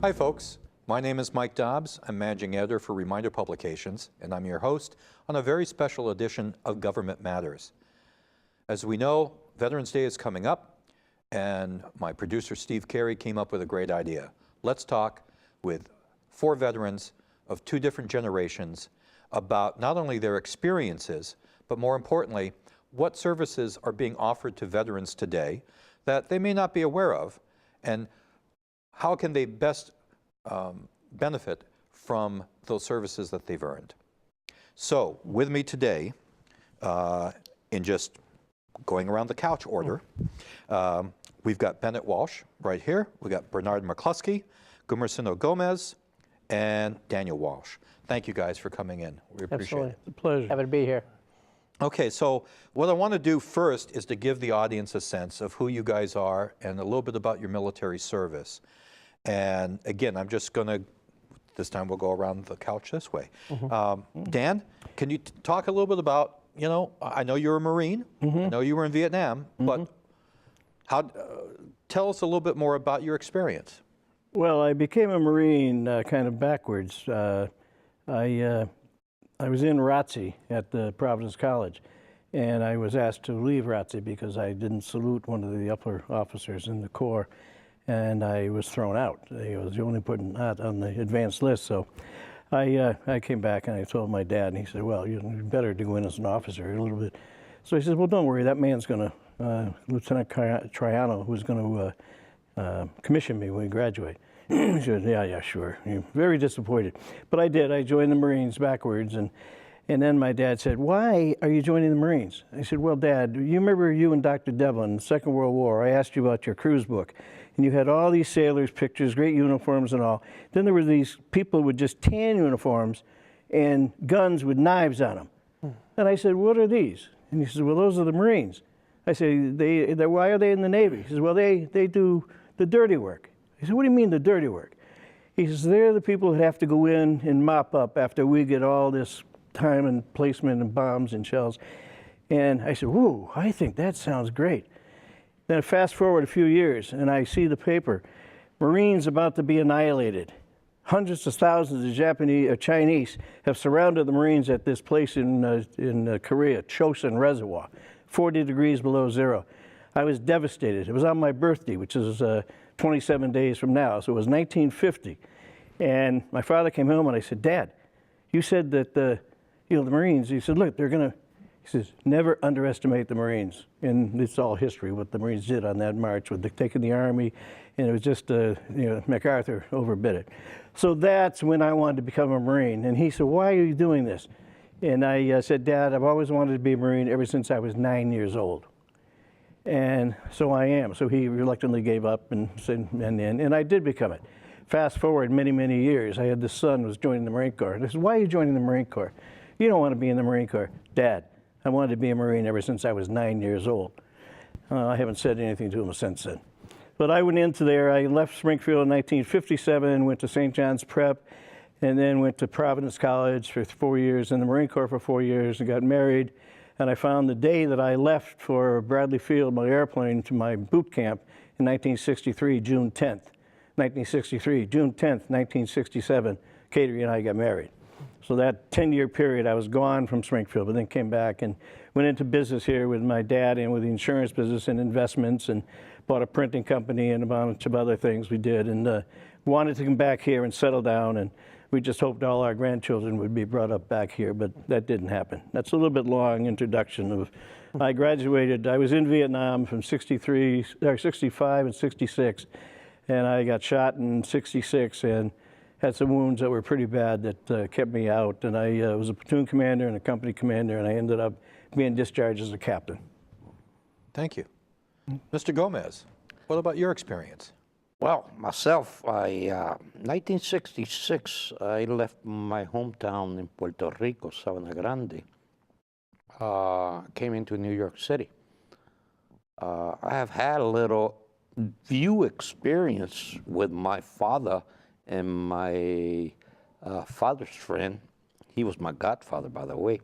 Hi folks, my name is Mike Dobbs. I'm Managing Editor for Reminder Publications, and I'm your host on a very special edition of Government Matters. As we know, Veterans Day is coming up, and my producer Steve Cary came up with a great idea. Let's talk with 4 veterans of 2 different generations about not only their experiences, but more importantly, what services are being offered to veterans today that they may not be aware of, and how can they best benefit from those services that they've earned. So with me today, in just going around the couch order, we've got Bennett Walsh right here. We've got Bernard McCluskey, Gumersindo Gomez, and Daniel Walsh. Thank you guys for coming in. We appreciate it. It's a pleasure. Happy to be here. Okay, so what I want to do first is to give the audience a sense of who you guys are and a little bit about your military service. And again, I'm just going to, this time we'll go around the couch this way. Dan, can you talk a little bit about, you know, I know you're a Marine, I know you were in Vietnam, but how, tell us a little bit more about your experience. Well, I became a Marine kind of backwards. I was in ROTC at the Providence College, and I was asked to leave ROTC because I didn't salute one of the upper officers in the Corps, and I was thrown out. I was the only person not on the advanced list, so I came back and I told my dad, and he said, well, you're better to go in as an officer a little bit. So he said, well, don't worry, that man's going to, Lieutenant Triano, who's going to commission me when we graduate. He said, yeah, sure. Very disappointed. But I did. I joined the Marines backwards. And then my dad said, why are you joining the Marines? I said, well, Dad, you remember you and Dr. Devlin, the Second World War, I asked you about your cruise book. And you had all these sailors' pictures, great uniforms and all. Then there were these people with just tan uniforms and guns with knives on them. And I said, what are these? And he said, well, those are the Marines. I said, why are they in the Navy? He says, well, they do the dirty work. I said, what do you mean the dirty work? He says, they're the people that have to go in and mop up after we get all this time and placement and bombs and shells. And I said, whoa, I think that sounds great. Then I fast forward a few years and I see the paper, Marines about to be annihilated. Hundreds of thousands of Japanese, Chinese have surrounded the Marines at this place in Korea, Chosin Reservoir, 40 degrees below zero. I was devastated. It was on my birthday, which is 27 days from now, so it was 1950. And my father came home and I said, Dad, you said that the Marines, he said, look, he says, never underestimate the Marines. And it's all history, what the Marines did on that march with taking the Army, and it was just, MacArthur overbid it. So that's when I wanted to become a Marine. And he said, why are you doing this? And I said, Dad, I've always wanted to be a Marine ever since I was 9 years old. And so I am. So he reluctantly gave up and said, and I did become it. Fast forward many, many years, I had this son who was joining the Marine Corps. And I said, why are you joining the Marine Corps? You don't want to be in the Marine Corps. Dad, I wanted to be a Marine ever since I was 9 years old. I haven't said anything to him since then. But I went into there, I left Springfield in 1957, went to St. John's Prep, and then went to Providence College for 4 years, in the Marine Corps for 4 years, and got married. And I found the day that I left for Bradley Field, my airplane, to my boot camp in 1963, June 10th. 1963, June 10th, 1967, Cary and I got married. So that 10-year period, I was gone from Springfield, but then came back and went into business here with my dad and with the insurance business and investments, and bought a printing company and a bunch of other things we did, and wanted to come back here and settle down. And we just hoped all our grandchildren would be brought up back here, but that didn't happen. That's a little bit long introduction of, I graduated, I was in Vietnam from 65 and 66, and I got shot in 66 and had some wounds that were pretty bad that kept me out. And I was a platoon commander and a company commander, and I ended up being discharged as a captain. Thank you. Mr. Gomez, what about your experience? Well, myself, 1966, I left my hometown in Puerto Rico, Sabana Grande, came into New York City. I have had a little view experience with my father and my father's friend. He was my godfather, by the way,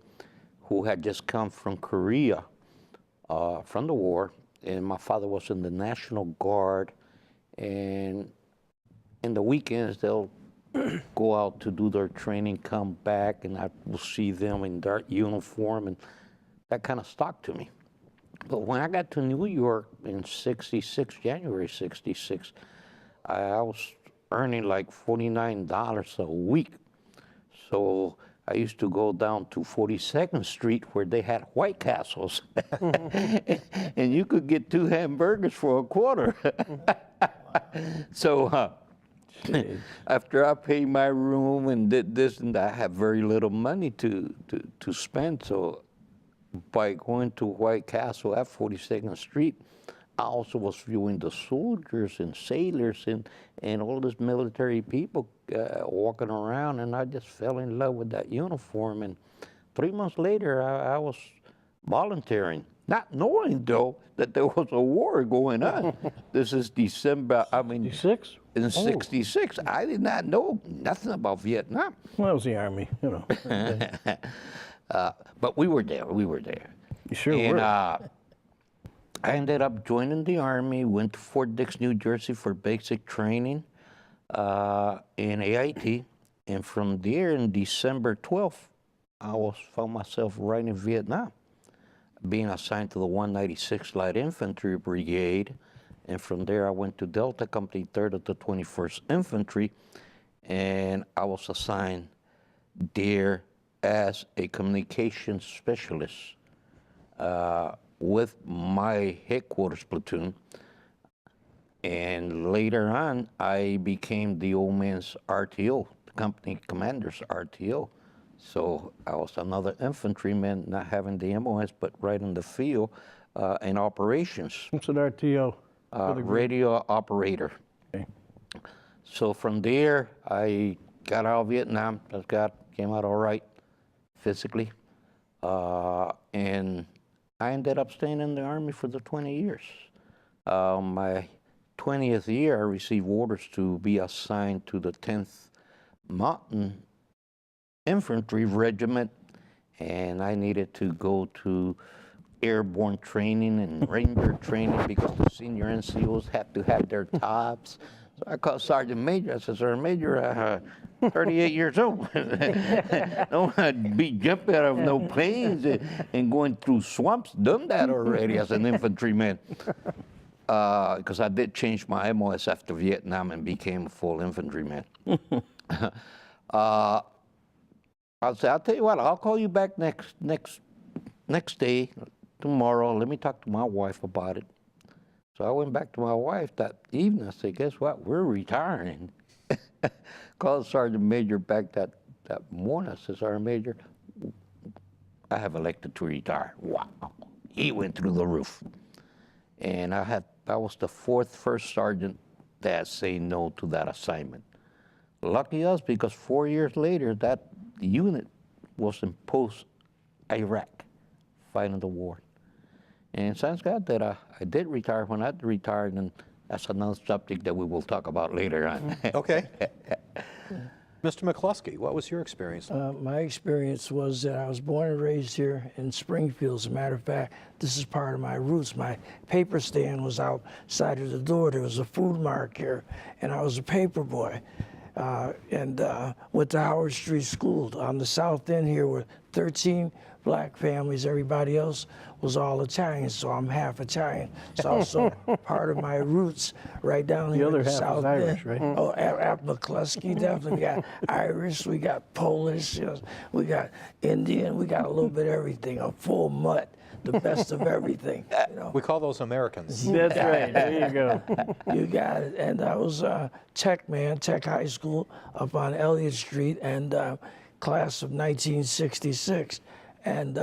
who had just come from Korea from the war, and my father was in the National Guard. And in the weekends, they'll go out to do their training, come back, and I will see them in their uniform, and that kind of stuck to me. But when I got to New York in '66, January '66, I was earning like $49 a week. So I used to go down to 42nd Street where they had White Castles. And you could get 2 hamburgers for $0.25. So after I paid my room and did this and that, I had very little money to spend. So by going to White Castle at 42nd Street, I also was viewing the soldiers and sailors and all these military people walking around, and I just fell in love with that uniform. And 3 months later, I was volunteering, not knowing, though, that there was a war going on. This is December, I mean, 66? in '66. I did not know nothing about Vietnam. Well, it was the Army, you know. But we were there. You sure And, were. I ended up joining the Army, went to Fort Dix, New Jersey for basic training in AIT. And from there, in December 12th, I found myself right in Vietnam, being assigned to the 196th Light Infantry Brigade. And from there, I went to Delta Company 3rd of the 21st Infantry, and I was assigned there as a communications specialist with my headquarters platoon. And later on, I became the old man's RTO, the company commander's RTO. So I was another infantryman, not having the MOS, but right in the field in operations. What's an RTO? Radio operator. Okay. So from there, I got out of Vietnam. Came out all right physically. And I ended up staying in the Army for the 20 years. My 20th year, I received orders to be assigned to the 10th Mountain Infantry Regiment, and I needed to go to airborne training and ranger training because the senior NCOs had to have their tops. So I called Sergeant Major. I said, Sergeant Major, 38 years old. Don't want to be jumping out of no planes and going through swamps. Done that already as an infantryman. Because I did change my MOS after Vietnam and became a full infantryman. I'll tell you what, I'll call you back next day, tomorrow. Let me talk to my wife about it. So I went back to my wife that evening. I said, guess what? We're retiring. Called Sergeant Major back that morning. I said, Sergeant Major, I have elected to retire. Wow. He went through the roof. And I was the first sergeant that said no to that assignment. Lucky us, because 4 years later, that unit was in post-Iraq, fighting the war. And thanks God that I did retire when I retired, and that's another subject that we will talk about later on. Okay. Mr. McCluskey, what was your experience? My experience was that I was born and raised here in Springfield. As a matter of fact, this is part of my roots. My paper stand was outside of the door. There was a food mart here, and I was a paper boy. And went to Howard Street School. On the south end here were 13 black families. Everybody else was all Italian, so I'm half Italian. It's also part of my roots right down here. The other in the half south is Irish, end. right? Oh, McCluskey, definitely. We got Irish, we got Polish, you know, we got Indian, we got a little bit of everything, a full mutt. The best of everything. You know. We call those Americans. That's right. There you go. You got it. And I was Tech High School up on Elliott Street, and class of 1966. And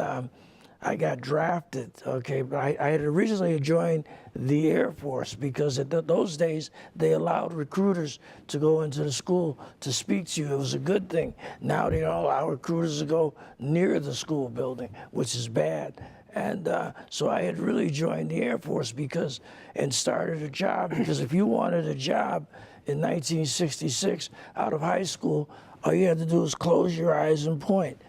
I got drafted, okay, but I had originally joined the Air Force because at those days they allowed recruiters to go into the school to speak to you. It was a good thing. Now they don't allow recruiters to go near the school building, which is bad. And so I had really joined the Air Force and started a job, because if you wanted a job in 1966 out of high school, all you had to do was close your eyes and point.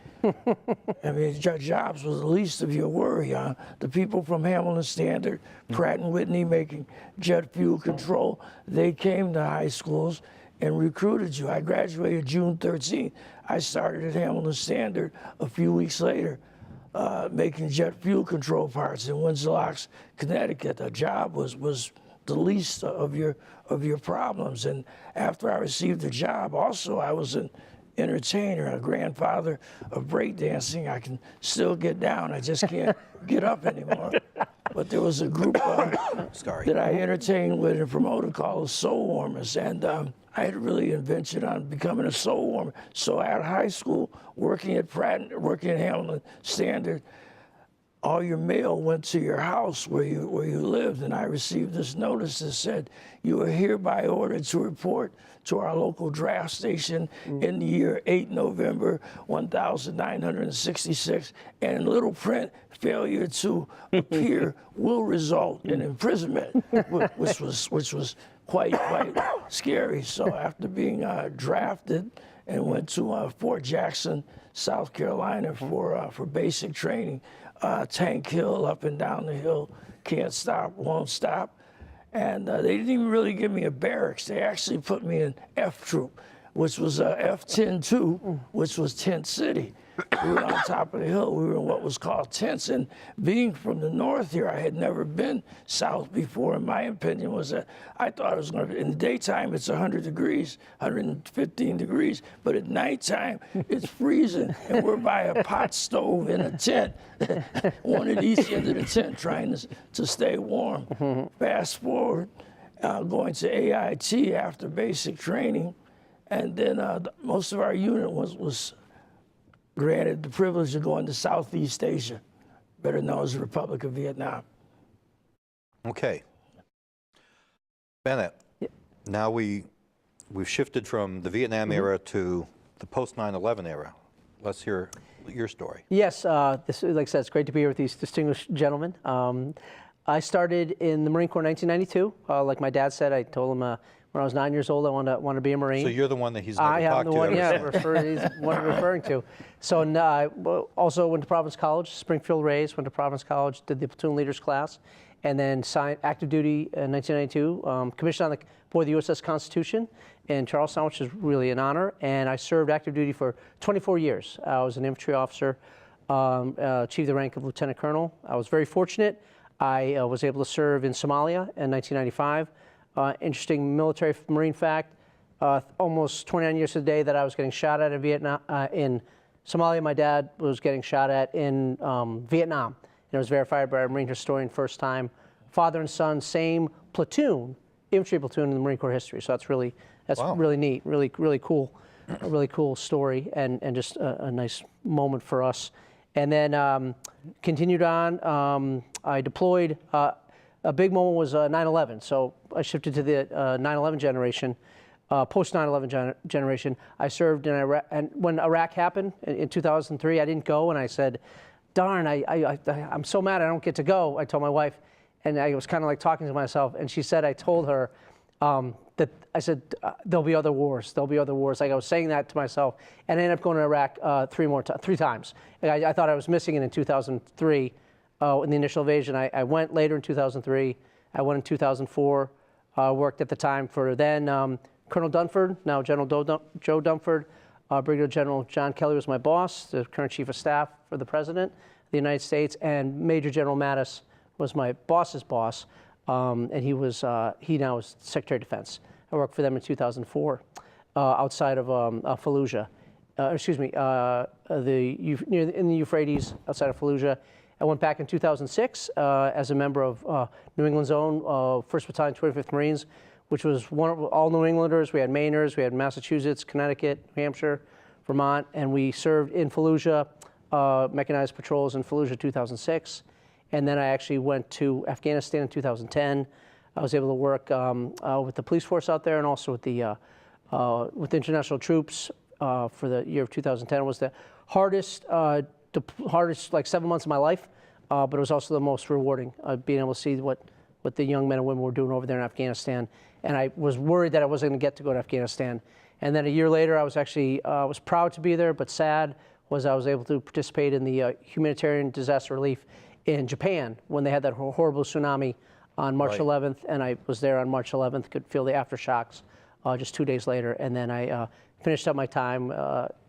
I mean, jobs was the least of your worry. The people from Hamilton Standard, Pratt & Whitney making jet fuel control, they came to high schools and recruited you. I graduated June 13th. I started at Hamilton Standard a few weeks later, making jet fuel control parts in Windsor Locks, Connecticut. The job was the least of your problems. And after I received the job, also I was an entertainer, a grandfather of breakdancing. I can still get down. I just can't get up anymore. But there was a group that I entertained with and promoted called the Soul Warmers. And I had really ventured on becoming a soul warmer. So at high school, working at Hamilton Standard, all your mail went to your house where you lived, and I received this notice that said, you are hereby ordered to report to our local draft station in the year 8 November 1966, and in little print, failure to appear will result in imprisonment, which was quite scary. So after being drafted and went to Fort Jackson, South Carolina for basic training, Tank Hill, up and down the hill, can't stop, won't stop. And they didn't even really give me a barracks. They actually put me in F Troop, which was F-10-2, which was Tent City. We were on top of the hill. We were in what was called tents. And being from the north here, I had never been south before. And my opinion was that I thought it was going to be, in the daytime, it's 100 degrees, 115 degrees. But at nighttime, it's freezing. And we're by a pot stove in a tent, one at each end of the tent, trying to stay warm. Fast forward, going to AIT after basic training. And then most of our unit was granted the privilege of going to Southeast Asia, better known as the Republic of Vietnam. Okay. Bennett, now we've shifted from the Vietnam era to the post 9/11 era. Let's hear your story. Yes, like I said, it's great to be here with these distinguished gentlemen. I started in the Marine Corps in 1992. Like my dad said, I told him when I was 9 years old, I wanted to be a Marine. So you're the one that he's never talked to. I am the one, ever he's one I'm referring to. So I also went to Providence College, Springfield raised, went to Providence College, did the platoon leaders class, and then signed active duty in 1992, commissioned on board the USS Constitution in Charlestown, which is really an honor, and I served active duty for 24 years. I was an infantry officer, achieved the rank of lieutenant colonel. I was very fortunate. I was able to serve in Somalia in 1995. Interesting military Marine fact, almost 29 years to the day that I was getting shot at in Vietnam, in Somalia, my dad was getting shot at in Vietnam. And it was verified by a Marine historian, first time, father and son, same platoon, infantry platoon in the Marine Corps history. So that's really neat, really cool, a really cool story, and just a nice moment for us. And then continued on, I deployed, a big moment was 9/11. So I shifted to the 9/11 generation, post 9/11 generation. I served in Iraq, and when Iraq happened in 2003, I didn't go, and I said, darn, I'm so mad I don't get to go. I told my wife, and I was kind of like talking to myself, and she said, I told her that, I said, there'll be other wars, there'll be other wars. Like I was saying that to myself, and I ended up going to Iraq three times. I thought I was missing it in 2003. In the initial invasion. I went later in 2003. I went in 2004. Worked at the time for then Colonel Dunford, now General Joe Dunford. Brigadier General John Kelly was my boss, the current Chief of Staff for the President of the United States, and Major General Mattis was my boss's boss, and he now is Secretary of Defense. I worked for them in 2004 outside of Fallujah, in the Euphrates, outside of Fallujah. I went back in 2006 as a member of New England's own 1st Battalion, 25th Marines, which was all New Englanders. We had Mainers, we had Massachusetts, Connecticut, New Hampshire, Vermont, and we served in Fallujah, mechanized patrols in Fallujah 2006. And then I actually went to Afghanistan in 2010. I was able to work with the police force out there and also with the international troops for the year of 2010. It was the hardest like 7 months of my life, but it was also the most rewarding, being able to see what the young men and women were doing over there in Afghanistan. And I was worried that I wasn't going to get to go to Afghanistan. And then a year later, I was actually was proud to be there, but sad was I was able to participate in the humanitarian disaster relief in Japan when they had that horrible tsunami on March 11th, and I was there on March 11th, could feel the aftershocks just 2 days later. And then I finished up my time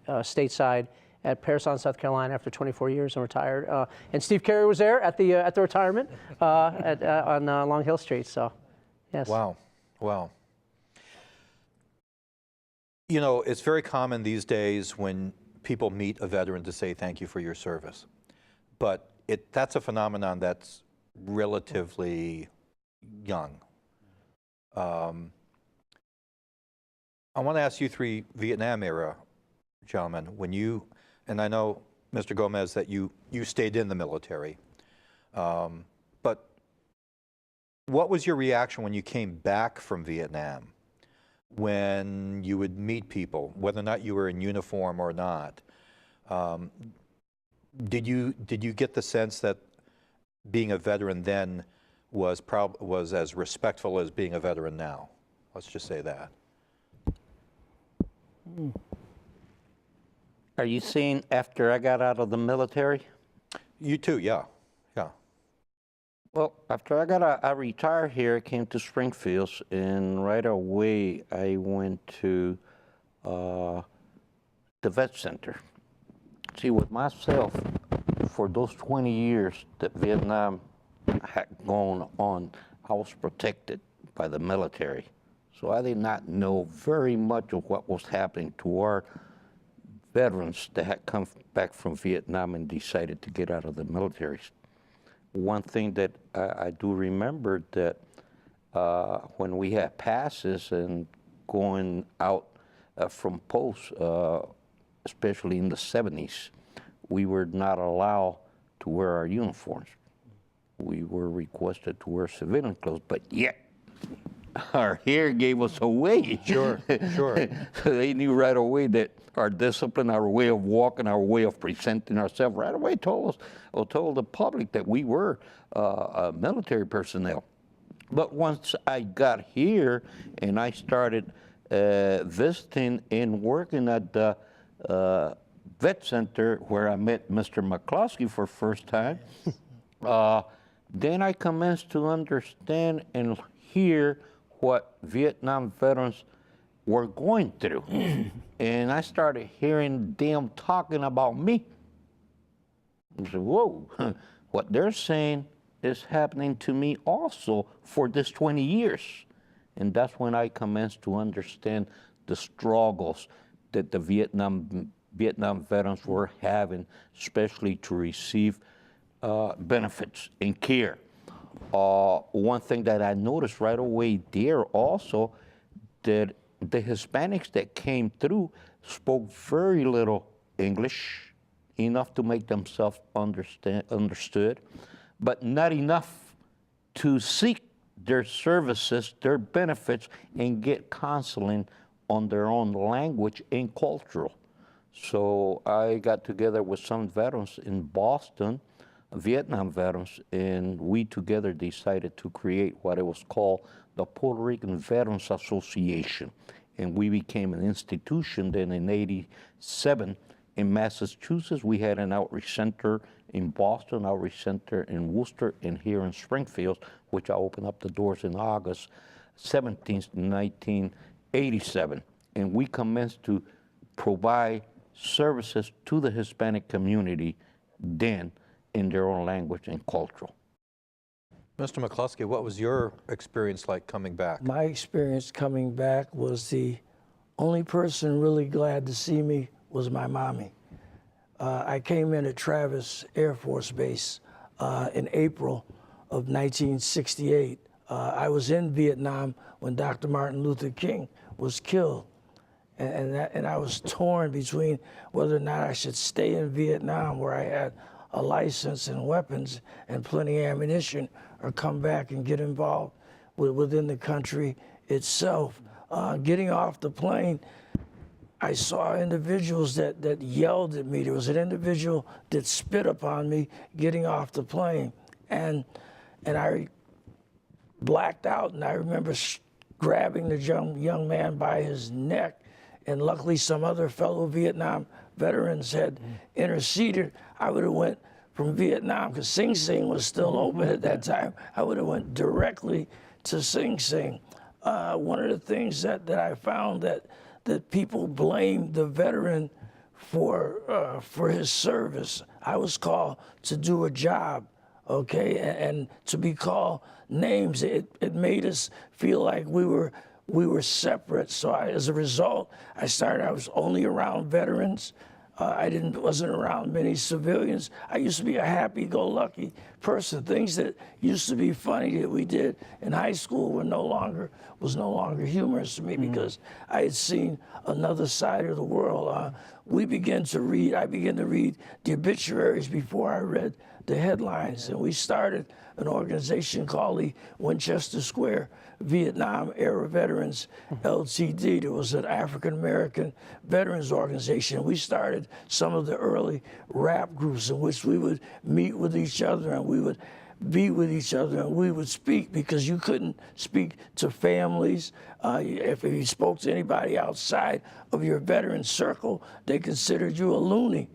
stateside at Parson, South Carolina, after 24 years and retired. And Steve Cary was there at the retirement on Long Hill Street. So, yes. Wow, wow. You know, it's very common these days when people meet a veteran to say thank you for your service. But that's a phenomenon that's relatively young. I want to ask you three Vietnam era gentlemen, when you, and I know, Mr. Gomez, that you stayed in the military, but what was your reaction when you came back from Vietnam, when you would meet people, whether or not you were in uniform or not? Did you get the sense that being a veteran then was as respectful as being a veteran now? Let's just say that. Are you saying after I got out of the military? You too, yeah, yeah. Well, after I retired here, I came to Springfield, and right away I went to the vet center. See, with myself, for those 20 years that Vietnam had gone on, I was protected by the military. So I did not know very much of what was happening to our veterans that had come back from Vietnam and decided to get out of the military. One thing that I do remember that when we had passes and going out from posts, especially in the 70s, we were not allowed to wear our uniforms. We were requested to wear civilian clothes, but yet our hair gave us away. Sure, sure. So they knew right away that our discipline, our way of walking, our way of presenting ourselves, right away told the public that we were military personnel. But once I got here and I started visiting and working at the vet center where I met Mr. McCluskey for the first time, then I commenced to understand and hear what Vietnam veterans were going through. And I started hearing them talking about me. I said, whoa, what they're saying is happening to me also for this 20 years. And that's when I commenced to understand the struggles that the Vietnam veterans were having, especially to receive benefits and care. One thing that I noticed right away there also, that the Hispanics that came through spoke very little English, enough to make themselves understood, but not enough to seek their services, their benefits, and get counseling on their own language and cultural. So I got together with some veterans in Boston, Vietnam veterans, and we together decided to create what it was called the Puerto Rican Veterans Association. And we became an institution then in '87 in Massachusetts. We had an outreach center in Boston, outreach center in Worcester, and here in Springfield, which I opened up the doors in August 17th, 1987. And we commenced to provide services to the Hispanic community then in their own language and cultural. Mr. McCluskey, what was your experience like coming back? My experience coming back was the only person really glad to see me was my mommy. I came in at Travis Air Force Base in April of 1968. I was in Vietnam when Dr. Martin Luther King was killed. And I was torn between whether or not I should stay in Vietnam, where I had a license and weapons and plenty of ammunition, or come back and get involved within the country itself. Getting off the plane, I saw individuals that yelled at me. There was an individual that spit upon me getting off the plane. And I blacked out, and I remember grabbing the young man by his neck. And luckily some other fellow Vietnam veterans had interceded. I would have went from Vietnam, because Sing Sing was still open at that time. I would have went directly to Sing Sing. one of the things that I found that people blame the veteran for his service. I was called to do a job, okay, and to be called names, it made us feel like we were separate. So as a result, I was only around veterans. I wasn't around many civilians. I used to be a happy-go-lucky person. Things that used to be funny that we did in high school was no longer humorous to me because I had seen another side of the world. I began to read the obituaries before I read the headlines, and we started an organization called the Winchester Square Vietnam Era Veterans LTD. There was an African American veterans organization. We started some of the early rap groups in which we would meet with each other and we would be with each other and we would speak, because you couldn't speak to families. If you spoke to anybody outside of your veteran circle, they considered you a loony.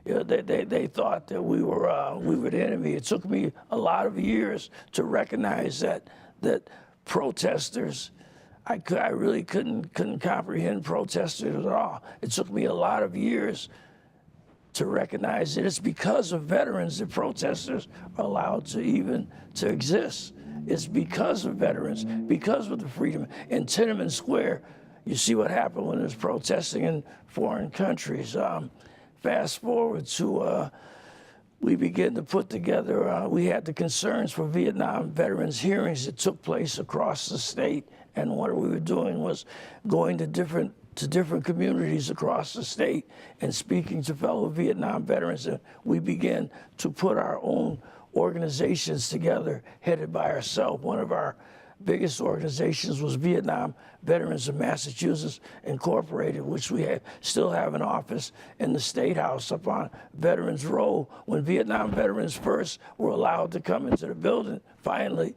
You know, they thought that we were the enemy. It took me a lot of years to recognize that protesters, I really couldn't comprehend protesters at all. It took me a lot of years to recognize that it's because of veterans that protesters are allowed to exist. It's because of veterans, because of the freedom. In Tiananmen Square, you see what happened when there's protesting in foreign countries. Fast forward to, we began to put together, we had the Concerns for Vietnam Veterans hearings that took place across the state. And what we were doing was going to different communities across the state and speaking to fellow Vietnam veterans. And we began to put our own organizations together, headed by ourselves. One of our biggest organizations was Vietnam Veterans of Massachusetts Incorporated, which still have an office in the State House up on Veterans Row. When Vietnam veterans first were allowed to come into the building, finally,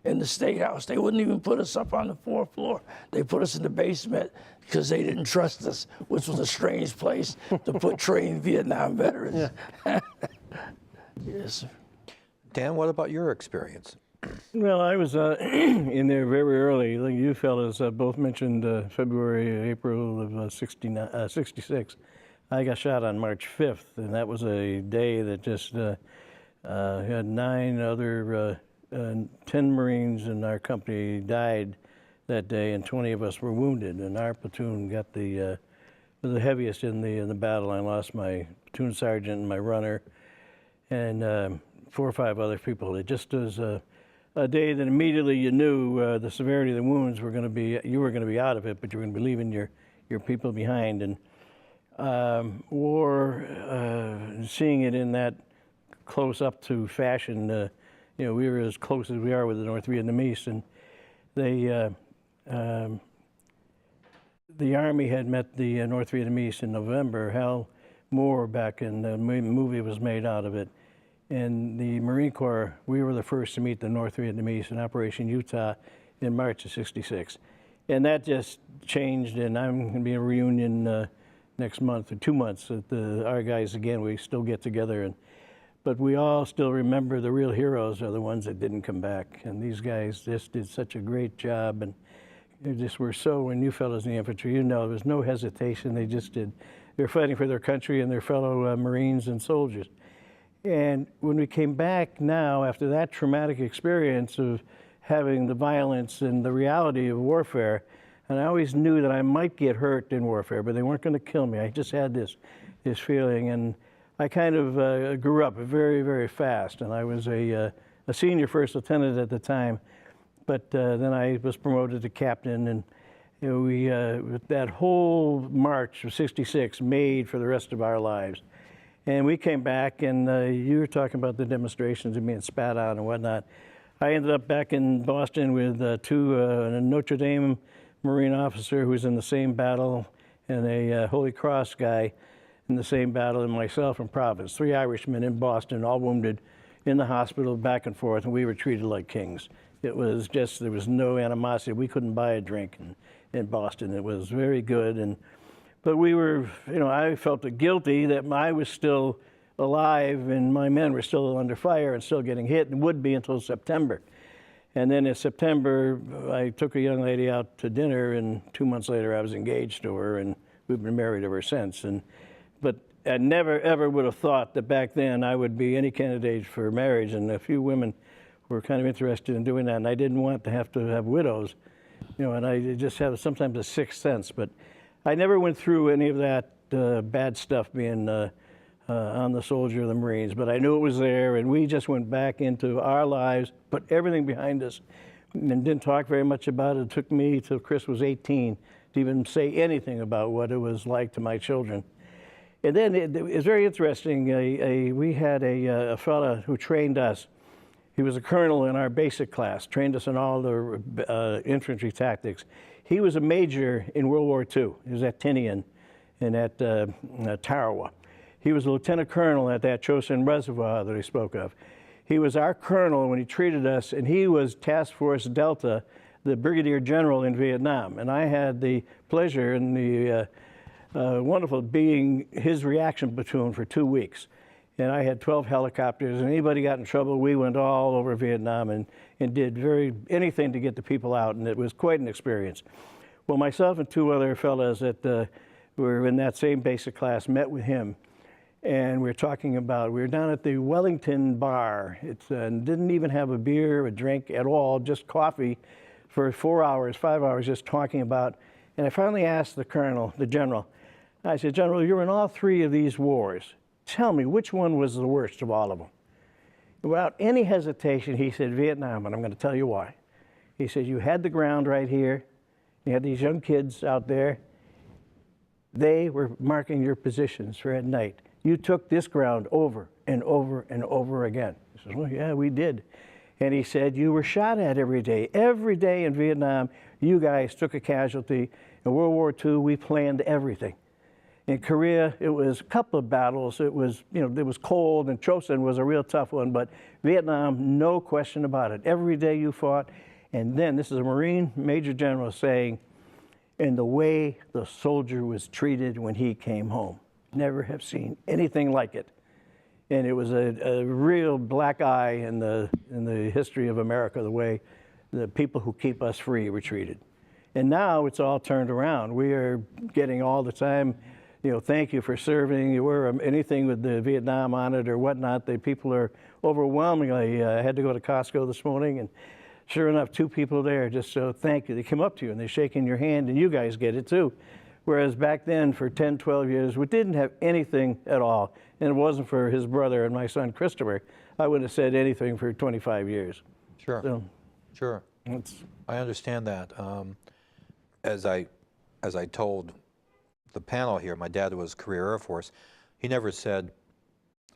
in the State House, they wouldn't even put us up on the 4th floor. They put us in the basement because they didn't trust us, which was a strange place to put trained Vietnam veterans. Yeah. Yes, sir. Dan, what about your experience? Well, I was in there very early. Like you fellas both mentioned February, April of 66. I got shot on March 5th, and that was a day that just had 9 other, 10 Marines in our company died that day, and 20 of us were wounded. And our platoon got was the heaviest in the battle. I lost my platoon sergeant and my runner, and 4 or 5 other people. It just was a day that immediately you knew the severity of the wounds were going to be, you were going to be out of it, but you were going to be leaving your people behind. And seeing it in that close up to fashion, you know, we were as close as we are with the North Vietnamese, and the Army had met the North Vietnamese in November. Hal Moore, back in the movie was made out of it. And the Marine Corps, we were the first to meet the North Vietnamese in Operation Utah in March of '66. And that just changed, and I'm going to be in a reunion next month or 2 months with our guys again. We still get together, but we all still remember the real heroes are the ones that didn't come back. And these guys just did such a great job, and they just were so, when you fellows in the infantry, you know, there was no hesitation. They just did. They were fighting for their country and their fellow Marines and soldiers. And when we came back now, after that traumatic experience of having the violence and the reality of warfare, and I always knew that I might get hurt in warfare, but they weren't going to kill me. I just had this feeling, and I kind of grew up very, very fast. And I was a senior first lieutenant at the time, but then I was promoted to captain, and you know, we that whole March of '66 made for the rest of our lives. And we came back, and you were talking about the demonstrations and being spat on and whatnot. I ended up back in Boston with a Notre Dame Marine officer who was in the same battle, and a Holy Cross guy in the same battle, and myself in Providence. 3 Irishmen in Boston, all wounded, in the hospital, back and forth, and we were treated like kings. It was just, there was no animosity. We couldn't buy a drink in Boston. It was very good. But we were, you know, I felt guilty that I was still alive and my men were still under fire and still getting hit, and would be until September. And then in September, I took a young lady out to dinner, and 2 months later I was engaged to her, and we've been married ever since. But I never, ever would have thought that back then I would be any candidate for marriage, and a few women were kind of interested in doing that, and I didn't want to have widows, and I just have sometimes a sixth sense. But I never went through any of that bad stuff being on the soldier of the Marines, but I knew it was there, and we just went back into our lives, put everything behind us, and didn't talk very much about it. It took me till Chris was 18 to even say anything about what it was like to my children. And then it was very interesting. We had a fella who trained us. He was a colonel in our basic class, trained us in all the infantry tactics. He was a major in World War II. He was at Tinian and at Tarawa. He was a lieutenant colonel at that Chosin Reservoir that I spoke of. He was our colonel when he treated us, and he was Task Force Delta, the brigadier general in Vietnam. And I had the pleasure and the wonderful being his reaction platoon for 2 weeks. And I had 12 helicopters, and anybody got in trouble, we went all over Vietnam and did anything to get the people out, and it was quite an experience. Well, myself and 2 other fellows that were in that same basic class met with him, and we were down at the Wellington bar. It didn't even have a beer, a drink at all, just coffee for 4 hours, 5 hours, just talking about, and I finally asked the colonel, the general, I said, General, you're in all 3 of these wars. Tell me, which one was the worst of all of them? Without any hesitation, he said, Vietnam, and I'm going to tell you why. He said, you had the ground right here. You had these young kids out there. They were marking your positions for at night. You took this ground over and over and over again. I said, well, yeah, we did. And he said, you were shot at every day. Every day in Vietnam, you guys took a casualty. In World War II, we planned everything. In Korea, it was a couple of battles. It was, it was cold, and Chosin was a real tough one, but Vietnam, no question about it. Every day you fought. And then, this is a Marine Major General saying, and the way the soldier was treated when he came home. Never have seen anything like it. And it was a real black eye in the history of America, the way the people who keep us free were treated. And now it's all turned around. We are getting all the time, thank you for serving, or anything with the Vietnam on it or whatnot. The people are overwhelmingly, I had to go to Costco this morning, and sure enough, 2 people there just so thank you. They come up to you and they're shaking your hand, and you guys get it too. Whereas back then, for 10, 12 years, we didn't have anything at all. And it wasn't for his brother and my son, Christopher, I wouldn't have said anything for 25 years. Sure, So, sure. I understand that. As I told the panel here, my dad was career Air Force. He never said,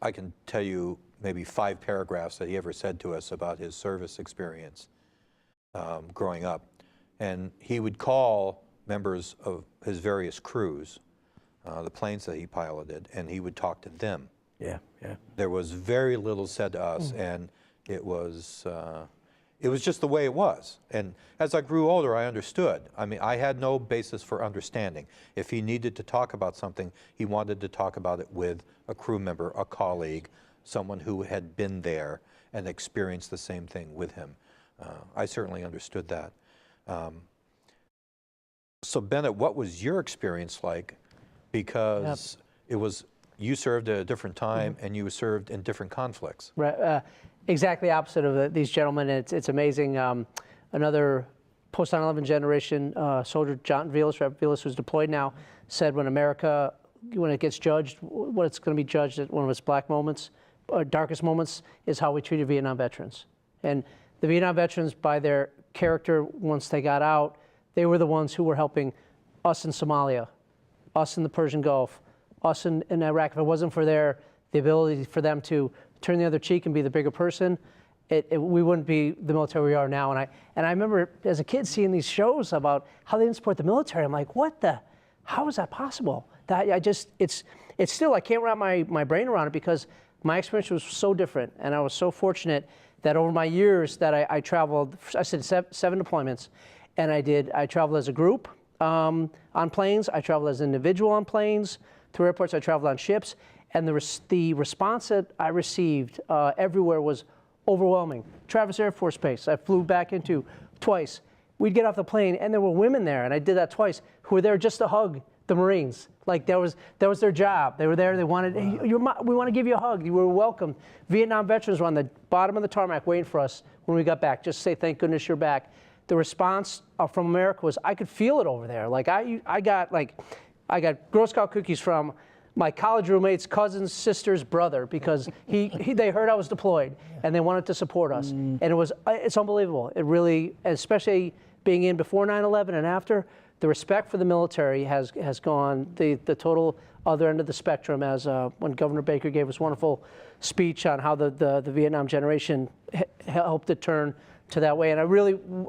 I can tell you maybe 5 paragraphs that he ever said to us about his service experience growing up. And he would call members of his various crews, the planes that he piloted, and he would talk to them. yeah. There was very little said to us, and it was just the way it was. And as I grew older, I understood. I mean, I had no basis for understanding. If he needed to talk about something, he wanted to talk about it with a crew member, a colleague, someone who had been there and experienced the same thing with him. I certainly understood that. So Bennett, what was your experience like? Because it was, you served at a different time and you served in different conflicts. Right, exactly opposite of these gentlemen. It's amazing. Another post 9/11 generation soldier, John Vilas, Rep. Vilas, who's deployed now, said when America, when it gets judged, what it's going to be judged at one of its black moments, darkest moments, is how we treated Vietnam veterans. And the Vietnam veterans, by their character, once they got out, they were the ones who were helping us in Somalia, us in the Persian Gulf, us in Iraq. If it wasn't for the ability for them to turn the other cheek and be the bigger person, we wouldn't be the military we are now. And I remember as a kid seeing these shows about how they didn't support the military. I'm like, how is that possible? It's still, I can't wrap my brain around it, because my experience was so different. And I was so fortunate that over my years that I traveled, I said 7 deployments. And I traveled as a group on planes. I traveled as an individual on planes. Through airports, I traveled on ships. And the response that I received everywhere was overwhelming. Travis Air Force Base, I flew back into twice. We'd get off the plane, and there were women there, and I did that twice, who were there just to hug the Marines. Like that was their job. They were there. They wanted, hey, we want to give you a hug. You were welcome. Vietnam veterans were on the bottom of the tarmac waiting for us when we got back. Just say, thank goodness you're back. The response from America was, I could feel it over there. Like I got Girl Scout cookies from my college roommate's cousin's sister's brother because they heard I was deployed and they wanted to support us. And it's unbelievable. It really, especially being in before 9/11 and after. The respect for the military has gone the total other end of the spectrum, as when Governor Baker gave us wonderful speech on how the Vietnam generation helped it turn to that way. And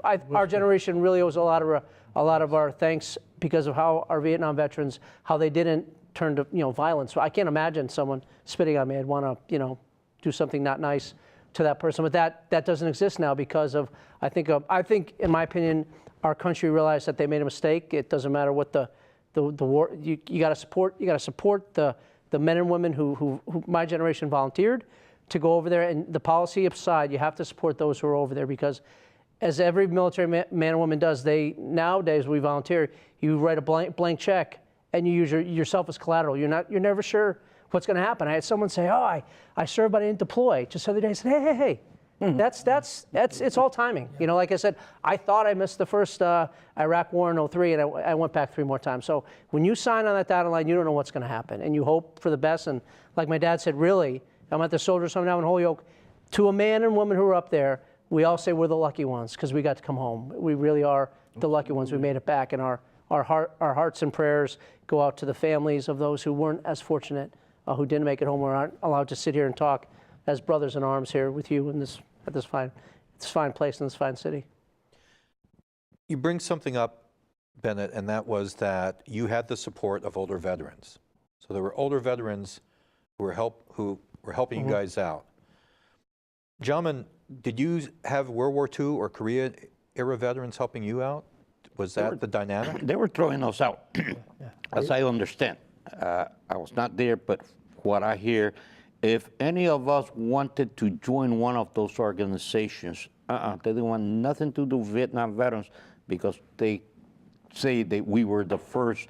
our generation really owes a lot of our thanks because of how our Vietnam veterans, how they didn't turn to violence. So I can't imagine someone spitting on me. I'd want to do something not nice to that person. But that doesn't exist now because of I think in my opinion, our country realized that they made a mistake. It doesn't matter what the war. You got to support the men and women who my generation volunteered to go over there. And the policy aside, you have to support those who are over there because, as every military man or woman does, nowadays we volunteer. You write a blank check and you use yourself as collateral. You're never sure what's going to happen. I had someone say, "Oh, I served but I didn't deploy." Just the other day, I said, "Hey. It's all timing." Like I said, I thought I missed the first Iraq war in 2003, and I went back 3 more times. So when you sign on that dotted line, you don't know what's going to happen, and you hope for the best. And like my dad said, really, I'm at the Soldiers' Home now in Holyoke. To a man and woman who are up there, we all say we're the lucky ones because we got to come home. We really are the lucky ones. We made it back, and our hearts and prayers go out to the families of those who weren't as fortunate, who didn't make it home or aren't allowed to sit here and talk as brothers in arms here with you in this fine place in this fine city. You bring something up, Bennett, and that was that you had the support of older veterans. So there were older veterans who were helping you guys out. Gentlemen, did you have World War II or Korea era veterans helping you out? Was that the dynamic? They were throwing us out, as I understand. I was not there, but what I hear, if any of us wanted to join one of those organizations, they didn't want nothing to do with Vietnam veterans because they say that we were the first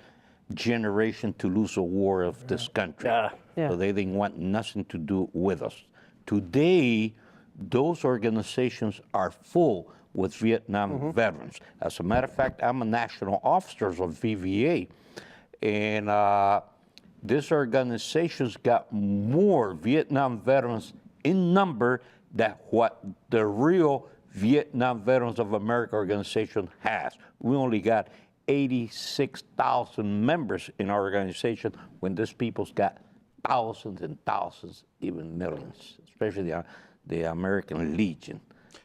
generation to lose a war of this country. So they didn't want nothing to do with us. Today, those organizations are full with Vietnam veterans. As a matter of fact, I'm a national officer of VVA, and these organizations got more Vietnam veterans in number than what the real Vietnam Veterans of America organization has. We only got 86,000 members in our organization when these people's got thousands and thousands, even millions, especially the American Legion.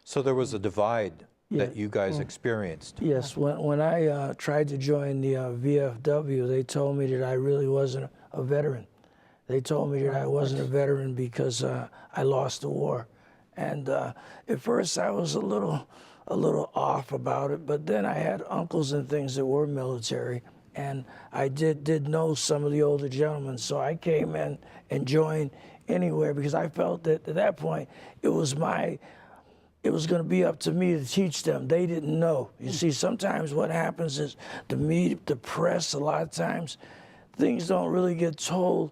So there was a divide that you guys experienced. Yes, when I tried to join the VFW, they told me that I really wasn't a veteran. They told me that I wasn't a veteran because I lost the war. And at first I was a little off about it, but then I had uncles and things that were military, and I did know some of the older gentlemen, so I came in and joined anywhere because I felt that at that point it was going to be up to me to teach them. They didn't know. You see, sometimes what happens is the media, the press, a lot of times, things don't really get told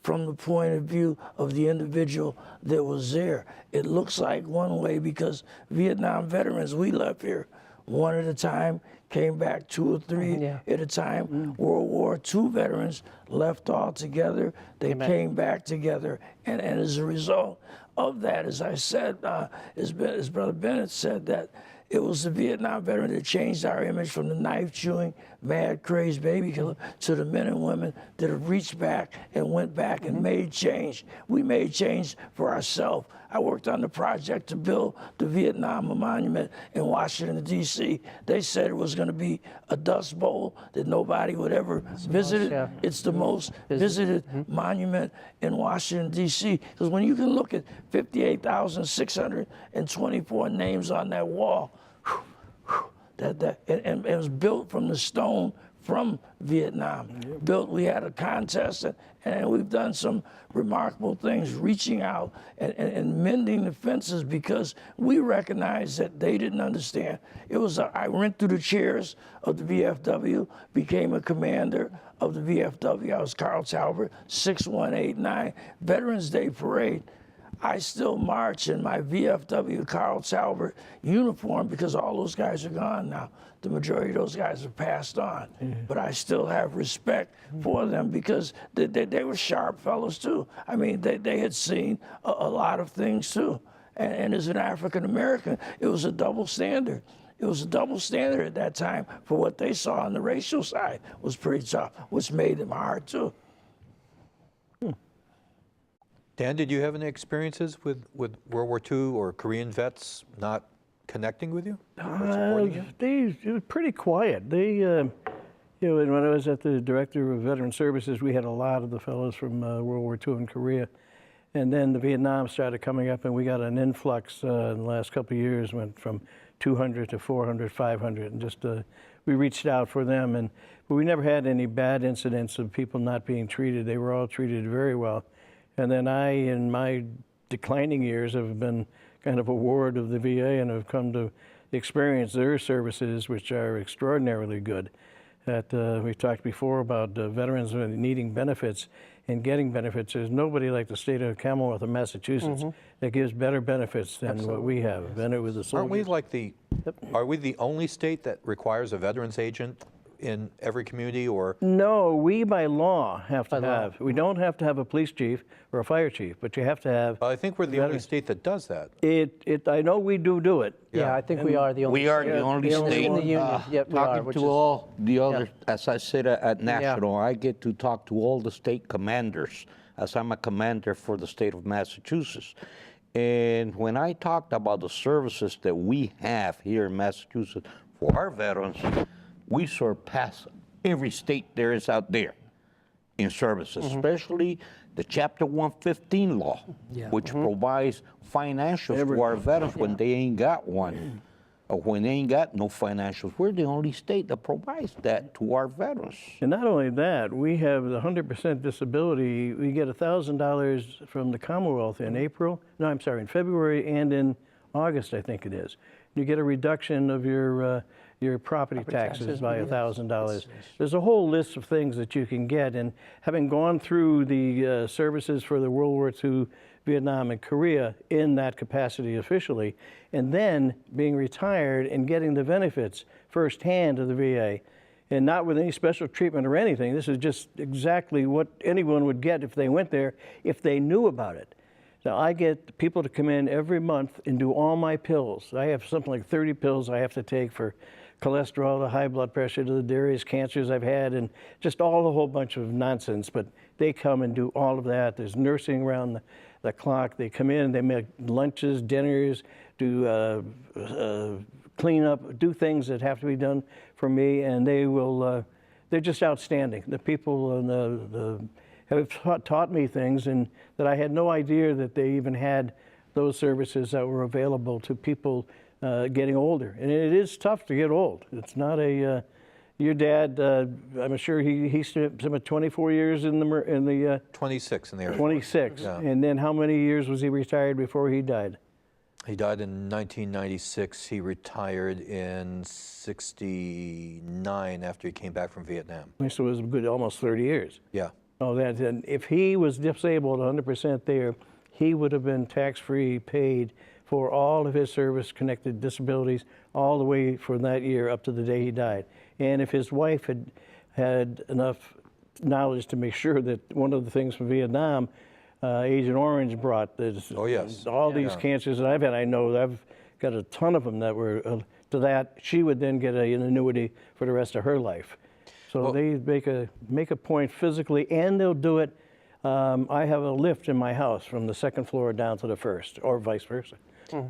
from the point of view of the individual that was there. It looks like one way because Vietnam veterans, we left here one at a time, came back 2 or 3 at a time. World War II veterans left all together. They came back together. And as a result of that, as I said, as Brother Bennett said, that it was the Vietnam veteran that changed our image from the knife-chewing, mad, crazed baby killer to the men and women that have reached back and went back and made change. We made change for ourselves. I worked on the project to build the Vietnam Monument in Washington, D.C. They said it was going to be a dust bowl that nobody would ever visit. It's the most visited monument in Washington, D.C. Because when you can look at 58,624 names on that wall, and it was built from the stone from Vietnam. We had a contest, and we've done some remarkable things, reaching out and mending the fences, because we recognized that they didn't understand. I went through the chairs of the VFW, became a commander of the VFW. I was Carl Talbot, 6189, Veterans Day Parade. I still march in my VFW Carl Talbot uniform because all those guys are gone now. The majority of those guys have passed on. But I still have respect for them because they were sharp fellows too. I mean, they had seen a lot of things too. And as an African American, it was a double standard. It was a double standard at that time for what they saw on the racial side was pretty tough, which made them hard too. Dan, did you have any experiences with World War II or Korean vets not connecting with you? Or supporting you? It was pretty quiet. When I was at the Director of Veteran Services, we had a lot of the fellows from World War II and Korea. And then the Vietnam started coming up, and we got an influx in the last couple of years, went from 200 to 400, 500, and just we reached out for them. But we never had any bad incidents of people not being treated. They were all treated very well. And then I, in my declining years, have been kind of a ward of the VA and have come to experience their services, which are extraordinarily good. We've talked before about veterans needing benefits and getting benefits. There's nobody like the state of Commonwealth of Massachusetts that gives better benefits than what we have. Been with the soldiers. Are we the only state that requires a veterans agent in every community, or? No, we by law have to have. We don't have to have a police chief or a fire chief, but you have to have. I think we're the only state that does that. I know we do it. Yeah, I think we are the only. We are the only state. In the union. Yep, we are. Talking to all the other, as I said at National, I get to talk to all the state commanders, as I'm a commander for the state of Massachusetts. And when I talked about the services that we have here in Massachusetts for our veterans, we surpass every state there is out there in services, especially the Chapter 115 law, which provides financials to our veterans when they ain't got one, or when they ain't got no financials. We're the only state that provides that to our veterans. And not only that, we have the 100% disability. We get $1,000 from the Commonwealth in in February and in August, I think it is. You get a reduction of your property taxes by $1,000. There's a whole list of things that you can get, and having gone through the services for the World War II, Vietnam, and Korea in that capacity officially, and then being retired and getting the benefits firsthand of the VA, and not with any special treatment or anything. This is just exactly what anyone would get if they went there, if they knew about it. Now, I get people to come in every month and do all my pills. I have something like 30 pills I have to take for cholesterol, to high blood pressure, to the various cancers I've had, and just a whole bunch of nonsense. But they come and do all of that. There's nursing around the clock. They come in, they make lunches, dinners, do clean up, do things that have to be done for me, and they will, they're just outstanding. The people and have taught me things, and that I had no idea that they even had those services that were available to people getting older. And it is tough to get old. It's not your dad, I'm sure he spent 24 years in the 26 in the Air Force. 26. Yeah. And then how many years was he retired before he died? He died in 1996. He retired in 69 after he came back from Vietnam. So it was a good almost 30 years. Yeah. Oh, and if he was disabled 100% there, he would have been tax-free paid for all of his service-connected disabilities all the way from that year up to the day he died. And if his wife had enough knowledge to make sure that one of the things from Vietnam, Agent Orange brought this, all these cancers that I've had, I know I've got a ton of them that were to that, she would then get an annuity for the rest of her life. So they make a point physically, and they'll do it. I have a lift in my house from the second floor down to the first, or vice versa,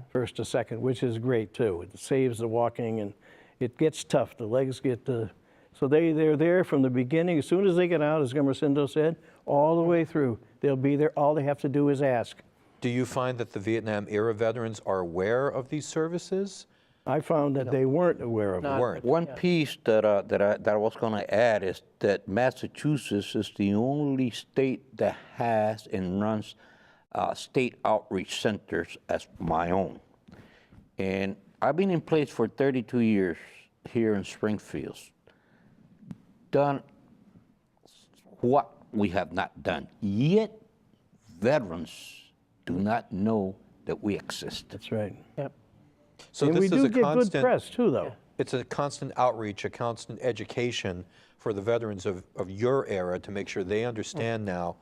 first to second, which is great too. It saves the walking, and it gets tough. The legs get so they're there from the beginning. As soon as they get out, as Gumersindo said, all the way through. They'll be there. All they have to do is ask. Do you find that the Vietnam era veterans are aware of these services? I found that they weren't aware of it. Weren't. One piece that I was going to add is that Massachusetts is the only state that has and runs state outreach centers as my own. And I've been in place for 32 years here in Springfield. Done what we have not done. Yet, veterans do not know that we exist. That's right. Yep. So And this we is do a get good constant, press too, though. it's a constant outreach, a constant education for the veterans of your era to make sure they understand now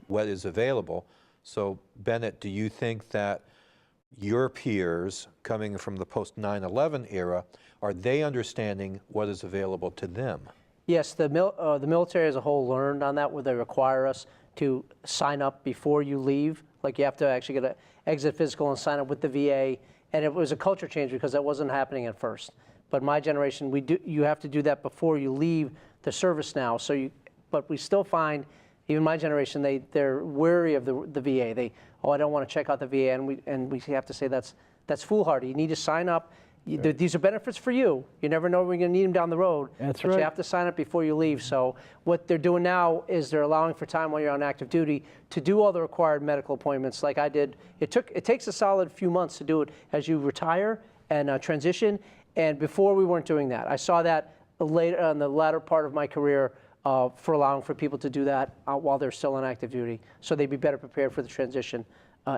what is available. So Bennett, do you think that your peers coming from the post 9/11 era, are they understanding what is available to them? Yes, the military as a whole learned on that, where they require us to sign up before you leave. Like you have to actually get an exit physical and sign up with the VA. And it was a culture change because that wasn't happening at first. But my generation, you have to do that before you leave the service now. But we still find, even my generation, they're wary of the VA. I don't want to check out the VA, and we have to say that's foolhardy. You need to sign up. These are benefits for you. You never know when you're going to need them down the road. That's but right. You have to sign up before you leave. So what they're doing now is they're allowing for time while you're on active duty to do all the required medical appointments like I did. It takes a solid few months to do it as you retire and transition. And before we weren't doing that. I saw that later on the latter part of my career for allowing for people to do that while they're still on active duty, so they'd be better prepared for the transition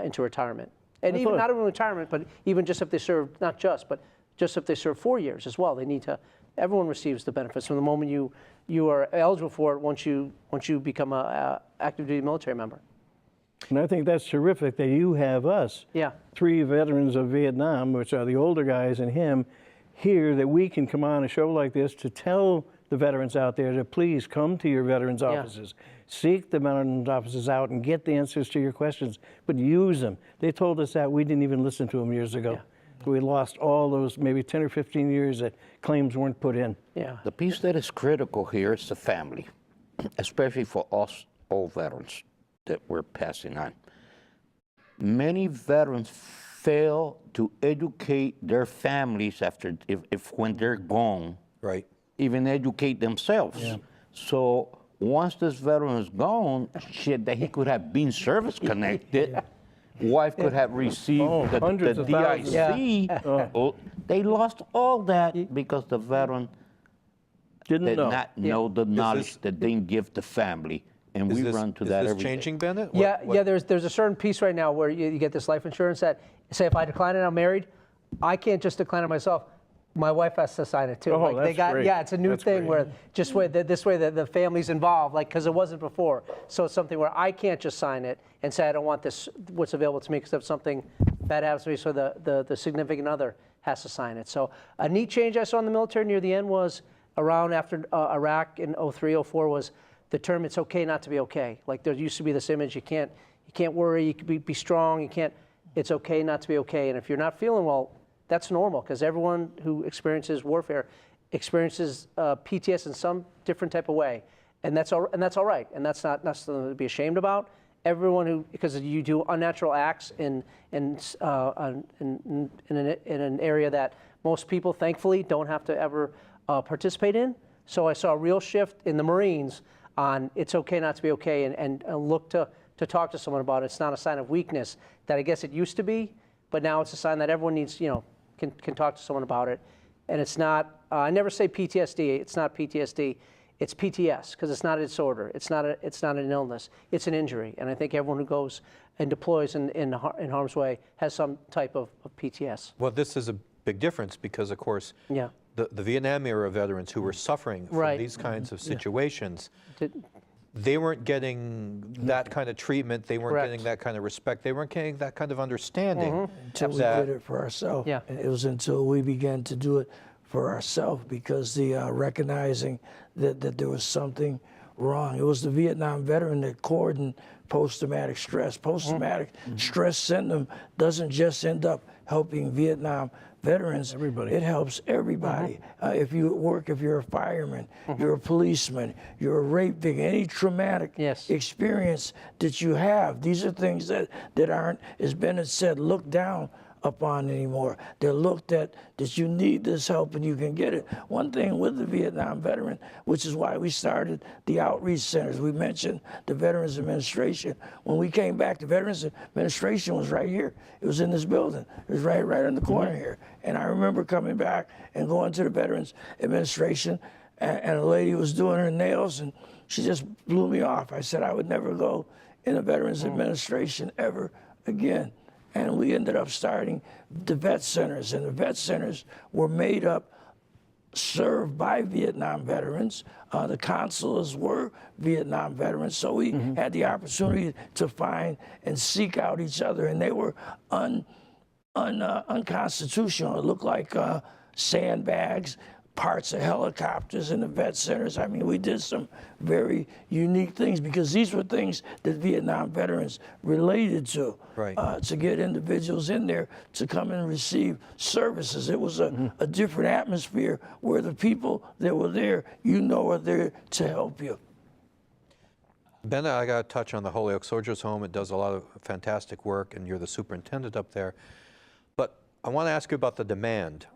into retirement. And even not even retirement, but even just if they serve, not just, but just if they serve 4 years as well, they need to. Everyone receives the benefits from the moment you are eligible for it once you become a active duty military member. And I think that's terrific that you have us, Yeah. 3 veterans of Vietnam, which are the older guys and him, here, that we can come on a show like this to tell the veterans out there to please come to your veterans offices. Seek the veterans offices out and get the answers to your questions, but use them. They told us that. We didn't even listen to them years ago. Yeah. We lost all those maybe 10 or 15 years that claims weren't put in. Yeah. The piece that is critical here is the family, especially for us old veterans that we're passing on. Many veterans fail to educate their families after, if when they're gone, Right. even educate themselves. So once this veteran is gone, shit, that he could have been service connected. Wife could have received the hundreds of thousands. DIC. They lost all that because the veteran Didn't did know. not know the knowledge this- that they give the family. And we run to that Is every this day. changing, Bennett? Yeah, there's a certain piece right now where you get this life insurance that, say if I decline it, I'm married, I can't just decline it myself. My wife has to sign it too. Oh, they that's great. Yeah, it's a new That's thing great. where this way the family's involved, like, because it wasn't before. So it's something where I can't just sign it and say I don't want this, what's available to me, because if something bad happens to me, so the significant other has to sign it. So a neat change I saw in the military near the end was around after Iraq in 03, 04 was the term "it's okay not to be okay." Like there used to be this image, you can't worry, you can be strong, it's okay not to be okay. And if you're not feeling well, that's normal, because everyone who experiences warfare experiences PTS in some different type of way, and that's all right, and that's not something to be ashamed about. Everyone who, because you do unnatural acts in an area that most people thankfully don't have to ever participate in. So I saw a real shift in the Marines on it's okay not to be okay, and look to talk to someone about it. It's not a sign of weakness that I guess it used to be, but now it's a sign that everyone needs, can talk to someone about it. And it's not, I never say PTSD, it's not PTSD, it's PTS, because it's not a disorder, it's not an illness, it's an injury. And I think everyone who goes and deploys in harm's way has some type of PTS. Well, this is a big difference because, of course, Yeah. the Vietnam era veterans who were suffering from Right. these kinds of situations, Did- they weren't getting that kind of treatment. They weren't Correct. getting that kind of respect. They weren't getting that kind of understanding. Until we that- did it for ourselves. Yeah. And it was until we began to do it for ourselves, because the recognizing that there was something wrong. It was the Vietnam veteran that cordoned post-traumatic stress. Post-traumatic stress syndrome doesn't just end up helping Vietnam veterans. Everybody. It helps everybody. If you work, if you're a fireman, you're a policeman, you're a rape victim, any traumatic Yes. experience that you have, these are things that aren't, as Bennett said, looked down upon anymore. They're looked at that you need this help and you can get it. One thing with the Vietnam veteran, which is why we started the outreach centers. We mentioned the Veterans Administration. When we came back, the Veterans Administration was right here. It was in this building. It was right in the corner here. And I remember coming back and going to the Veterans Administration, and a lady was doing her nails, and she just blew me off. I said I would never go in the Veterans Administration ever again. And we ended up starting the vet centers, and the vet centers were made up, served by Vietnam veterans. The consuls were Vietnam veterans, so we had the opportunity to find and seek out each other, and they were unconstitutional. It looked like sandbags, parts of helicopters in the vet centers. I mean, we did some very unique things because these were things that Vietnam veterans related to. Right. To get individuals in there to come and receive services. It was a different atmosphere where the people that were there, are there to help you. Bennett, I got to touch on the Holyoke Soldiers Home. It does a lot of fantastic work, and you're the superintendent up there. But I want to ask you about the demand.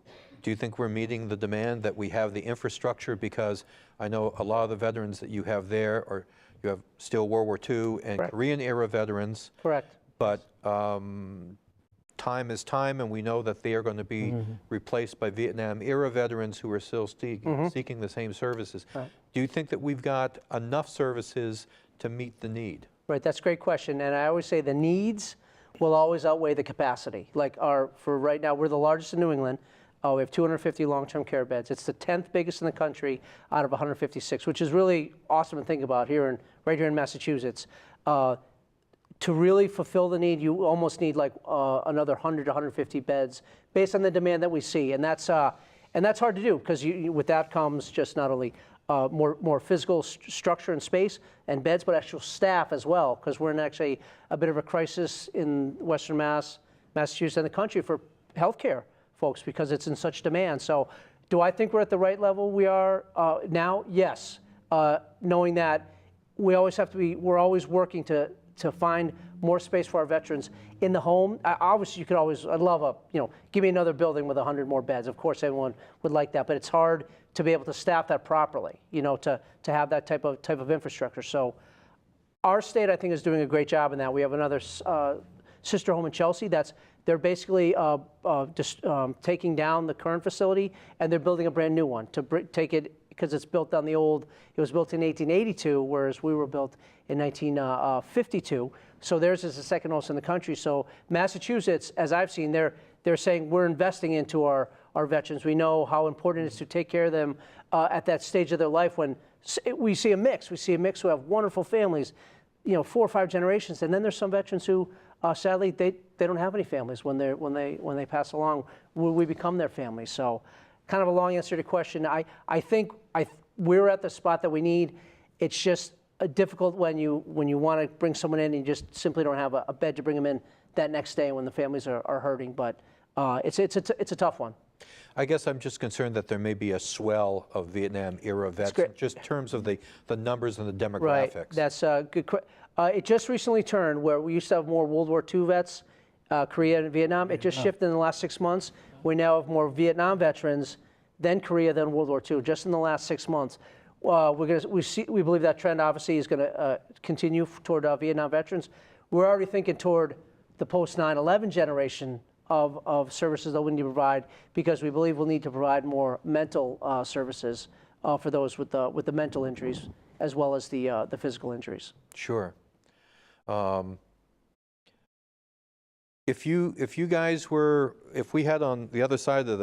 Do you think we're meeting the demand, that we have the infrastructure? Because I know a lot of the veterans that you have there you have still World War II and Correct. Korean era veterans. Correct. But time is time, and we know that they are going to be replaced by Vietnam era veterans who are still seeking the same services. Right. Do you think that we've got enough services to meet the need? Right, that's a great question. And I always say the needs will always outweigh the capacity. Like for right now, we're the largest in New England. We have 250 long-term care beds. It's the 10th biggest in the country out of 156, which is really awesome to think about right here in Massachusetts. To really fulfill the need, you almost need like another 100 to 150 beds based on the demand that we see. And that's hard to do because with that comes just not only more physical structure and space and beds, but actual staff as well, because we're in actually a bit of a crisis in Western Massachusetts and the country for healthcare folks because it's in such demand. So do I think we're at the right level we are now? Yes. Knowing that we're always working to find more space for our veterans in the home. Obviously, I'd love give me another building with 100 more beds. Of course, everyone would like that, but it's hard to be able to staff that properly, to have that type of infrastructure. So our state, I think, is doing a great job in that. We have another sister home in Chelsea they're basically just taking down the current facility and they're building a brand new one to take it, because it's built on it was built in 1882, whereas we were built in 1952. So theirs is the second most in the country. So Massachusetts, as I've seen, they're saying we're investing into our veterans. We know how important it is to take care of them at that stage of their life when we see a mix. We see a mix who have wonderful families, 4 or 5 generations, and then there's some veterans who sadly they don't have any families when they pass along. We become their family. So kind of a long answer to your question. I think we're at the spot that we need. It's just difficult when you want to bring someone in and you just simply don't have a bed to bring them in that next day when the families are hurting. But it's a tough one. I guess I'm just concerned that there may be a swell of Vietnam era vets, just in terms of the numbers and the demographics. Right, that's a good question. It just recently turned where we used to have more World War II vets, Korea and Vietnam. It just shifted in the last 6 months. We now have more Vietnam veterans than Korea than World War II, just in the last 6 months. We believe that trend obviously is going to continue toward Vietnam veterans. We're already thinking toward the post 9/11 generation of services that we need to provide, because we believe we'll need to provide more mental services for those with the mental injuries as well as the physical injuries. Sure. If we had on the other side of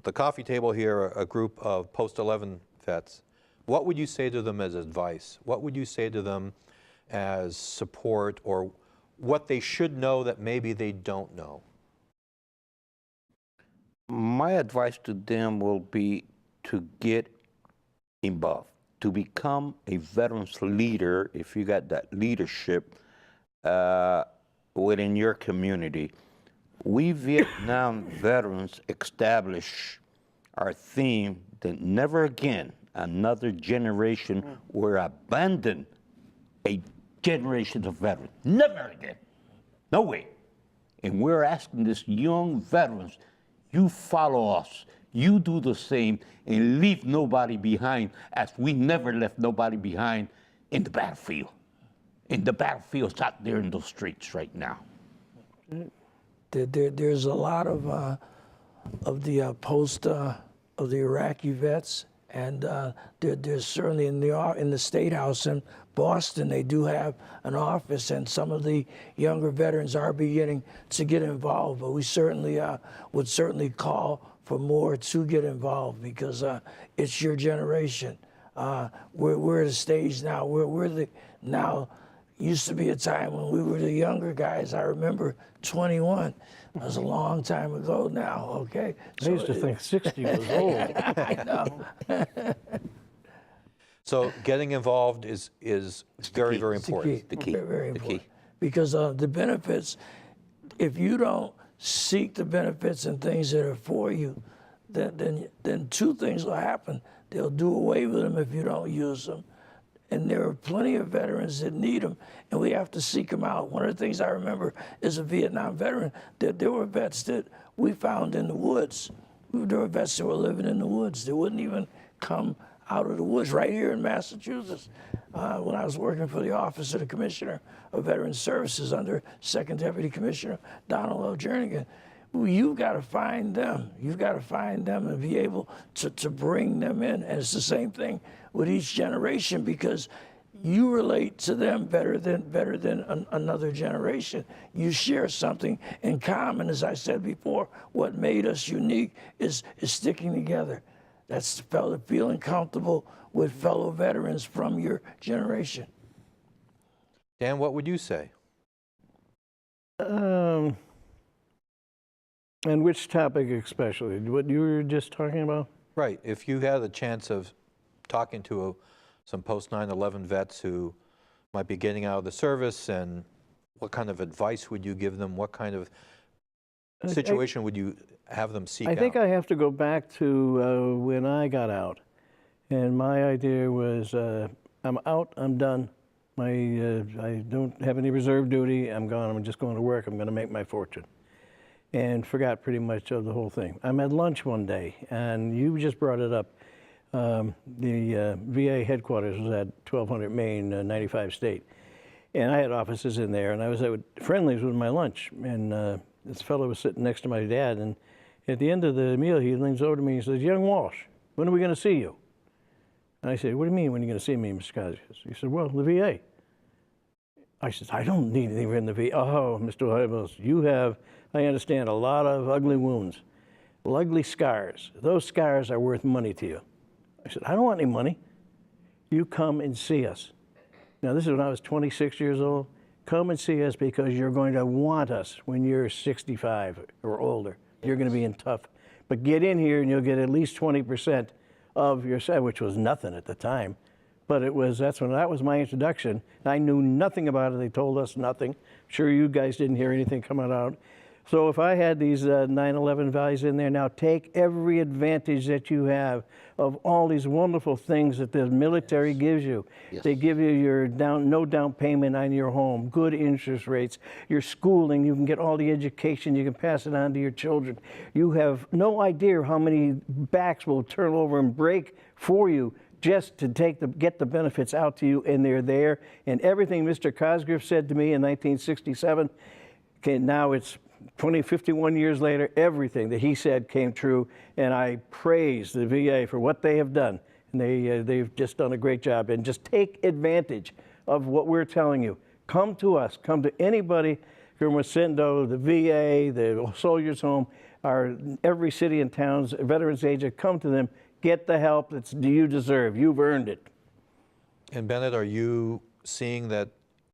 the coffee table here a group of post-11 vets, what would you say to them as advice? What would you say to them as support, or what they should know that maybe they don't know? My advice to them will be to get involved, to become a veterans leader if you got that leadership within your community. We Vietnam veterans establish our theme that never again another generation will abandon a generation of veterans. Never again. No way. And we're asking these young veterans, you follow us, you do the same, and leave nobody behind, as we never left nobody behind in the battlefield. In the battlefields out there in those streets right now. There's a lot of the post of the Iraqi vets, and there's certainly in the State House in Boston, they do have an office, and some of the younger veterans are beginning to get involved. But we certainly would certainly call for more to get involved, because it's your generation. We're at a stage now where used to be a time when we were the younger guys. I remember 21. That was a long time ago now, okay? I used to think 60 was old. I know. So getting involved is very, very important. The key. Very, very The key. important. Because the benefits, if you don't seek the benefits and things that are for you, then two things will happen. They'll do away with them if you don't use them. And there are plenty of veterans that need them, and we have to seek them out. One of the things I remember as a Vietnam veteran, that there were vets that we found in the woods. There were vets that were living in the woods. They wouldn't even come out of the woods right here in Massachusetts. When I was working for the Office of the Commissioner of Veterans Services under Second Deputy Commissioner Donald L. Jernigan, you've got to find them. You've got to find them and be able to bring them in. And it's the same thing with each generation, because you relate to them better than another generation. You share something in common. As I said before, what made us unique is sticking together. That's feeling comfortable with fellow veterans from your generation. Dan, what would you say? And which topic especially? What you were just talking about? Right. If you had a chance of talking to some post 9/11 vets who might be getting out of the service, and what kind of advice would you give them? What kind of situation would you have them seek out? I think I have to go back to when I got out. And my idea was, I'm out, I'm done. I don't have any reserve duty, I'm gone, I'm just going to work, I'm going to make my fortune. And forgot pretty much of the whole thing. I'm at lunch one day, and you just brought it up. The VA headquarters was at 1200 Main, 95 State. And I had offices in there, and I was at Friendly's with my lunch. And this fellow was sitting next to my dad, and at the end of the meal, he leans over to me and says, "Young Walsh, when are we going to see you?" And I said, "What do you mean, when are you going to see me, Mr. Cosgrove?" He said, "Well, the VA." I said, "I don't need anything in the VA." "Oh, Mr. Williams, you have, I understand, a lot of ugly wounds, ugly scars. Those scars are worth money to you." I said, "I don't want any money. You come and see us." Now, this is when I was 26 years old. Come and see us, because you're going to want us when you're 65 or older. You're going to be in tough. But get in here and you'll get at least 20% of your salary, which was nothing at the time. But that was my introduction. I knew nothing about it. They told us nothing. I'm sure you guys didn't hear anything coming out. So if I had these 9/11 values in there, now take every advantage that you have of all these wonderful things that the military gives you. Yes. They give you your no down payment on your home, good interest rates, your schooling, you can get all the education, you can pass it on to your children. You have no idea how many backs will turn over and break for you just to get the benefits out to you, and they're there. And everything Mr. Cosgrove said to me in 1967, now it's 51 years later, everything that he said came true, and I praise the VA for what they have done. And they've just done a great job. And just take advantage of what we're telling you. Come to us. Come to anybody, Gumersindo, the VA, the Soldiers' Home, every city and town's veterans agent. Come to them. Get the help that you deserve. You've earned it. And Bennett, are you seeing that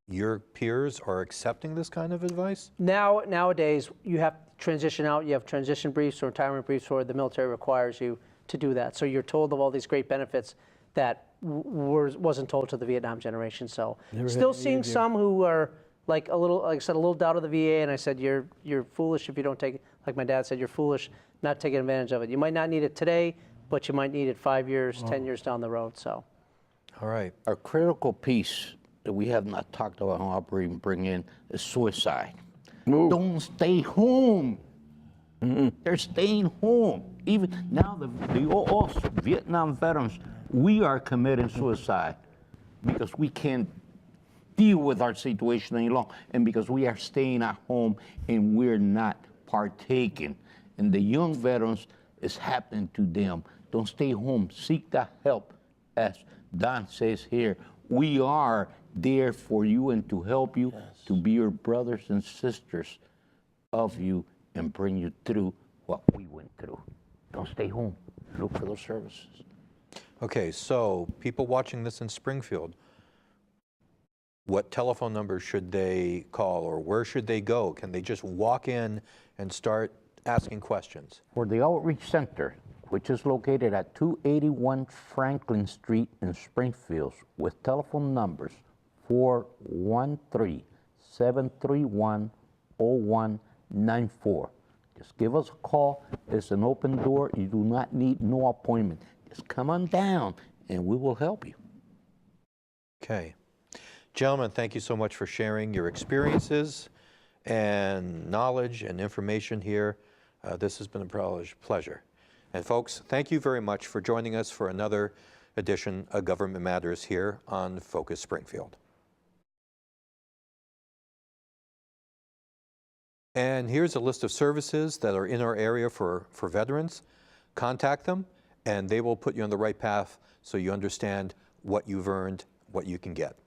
your peers are accepting this kind of advice? Nowadays, you have to transition out. You have transition briefs or retirement briefs, or the military requires you to do that. So you're told of all these great benefits that wasn't told to the Vietnam generation. So still seeing some who are like a little doubt of the VA. And I said, you're foolish if you don't take it. Like my dad said, you're foolish not taking advantage of it. You might not need it today, but you might need it 5 years, 10 years down the road. So, all right. A critical piece that we have not talked about, and I'll bring in, is suicide. don't stay home. They're staying home. Even now, all Vietnam veterans, we are committing suicide because we can't deal with our situation any longer, and because we are staying at home and we're not partaking. And the young veterans, it's happening to them. Don't stay home. Seek that help. As Don says here, we are there for you and to help you, to be your brothers and sisters of you and bring you through what we went through. Don't stay home. Look for those services. Okay, so people watching this in Springfield, what telephone number should they call or where should they go? Can they just walk in and start asking questions? For the Outreach Center, which is located at 281 Franklin Street in Springfield, with telephone numbers 413-731-0194. Just give us a call. It's an open door. You do not need no appointment. Just come on down and we will help you. Okay. Gentlemen, thank you so much for sharing your experiences and knowledge and information here. This has been a pleasure. And folks, thank you very much for joining us for another edition of Government Matters here on Focus Springfield. And here's a list of services that are in our area for veterans. Contact them, and they will put you on the right path so you understand what you've earned, what you can get.